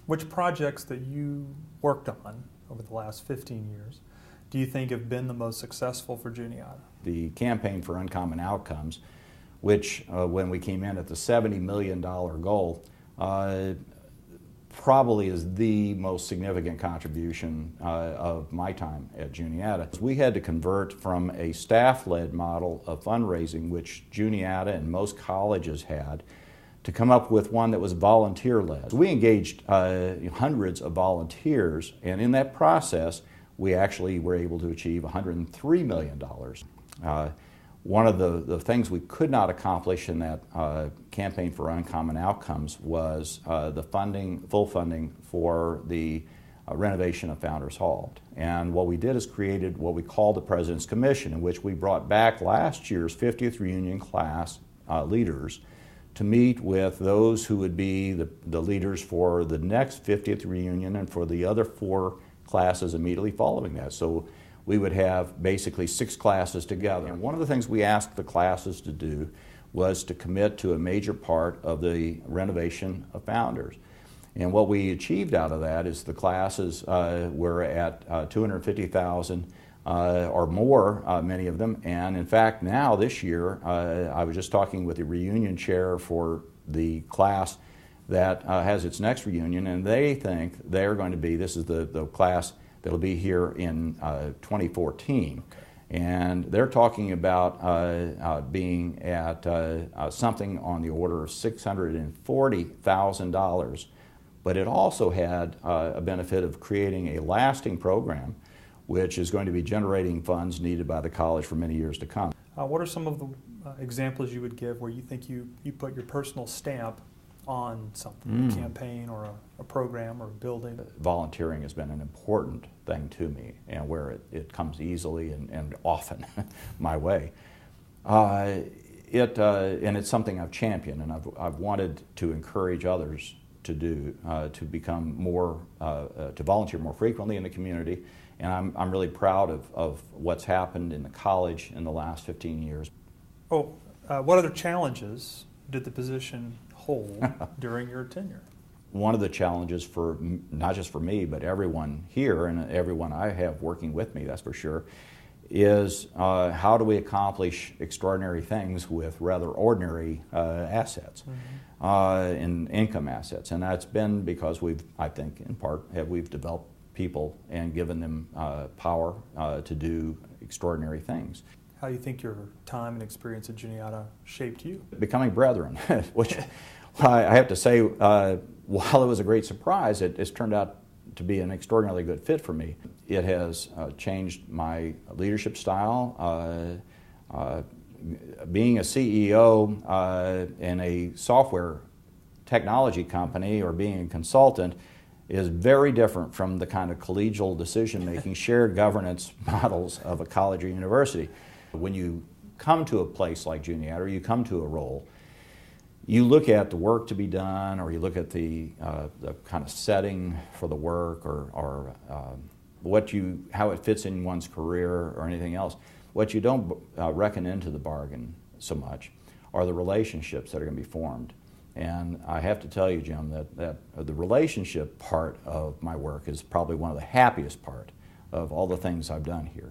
Which projects that you worked on over the last 15 years do you think have been the most successful for Juniata? The Campaign for Uncommon Outcomes, which when we came in at the $70 million goal, probably is the most significant contribution of my time at Juniata. We had to convert from a staff-led model of fundraising, which Juniata and most colleges had, to come up with one that was volunteer-led. We engaged hundreds of volunteers, and in that process, we actually were able to achieve $103 million. One of the things we could not accomplish in that Campaign for Uncommon Outcomes was the full funding for the renovation of Founders Hall. And what we did is created what we call the President's Commission, in which we brought back last year's 50th reunion class leaders to meet with those who would be the leaders for the next 50th reunion and for the other 4 classes immediately following that. So we would have basically 6 classes together. And one of the things we asked the classes to do was to commit to a major part of the renovation of Founders. And what we achieved out of that is the classes were at $250,000 or more, many of them. And in fact, now this year, I was just talking with the reunion chair for the class that has its next reunion, and they think they're going to be, this is the class that'll be here in 2014. Okay. And they're talking about being at something on the order of $640,000. But it also had a benefit of creating a lasting program which is going to be generating funds needed by the college for many years to come. What are some of the examples you would give where you think you put your personal stamp on something, a campaign or a program or a building? Volunteering has been an important thing to me, and where it comes easily and often my way. And it's something I've championed, and I've wanted to encourage others to do, to become more, to volunteer more frequently in the community. And I'm really proud of what's happened in the college in the last 15 years. Oh, what other challenges did the position hold during your tenure? One of the challenges for, not just for me, but everyone here and everyone I have working with me, that's for sure, is how do we accomplish extraordinary things with rather ordinary assets and income assets. And that's been because I think in part, we've developed people and given them power to do extraordinary things. How do you think your time and experience at Juniata shaped you? Becoming brethren, which I have to say, while it was a great surprise, it's turned out to be an extraordinarily good fit for me. It has changed my leadership style. Being a CEO in a software technology company or being a consultant is very different from the kind of collegial decision-making, shared governance models of a college or university. When you come to a place like Juniata, or you come to a role, you look at the work to be done, or you look at the kind of setting for the work, or how it fits in one's career or anything else. What you don't reckon into the bargain so much are the relationships that are going to be formed. And I have to tell you, Jim, that the relationship part of my work is probably one of the happiest part of all the things I've done here.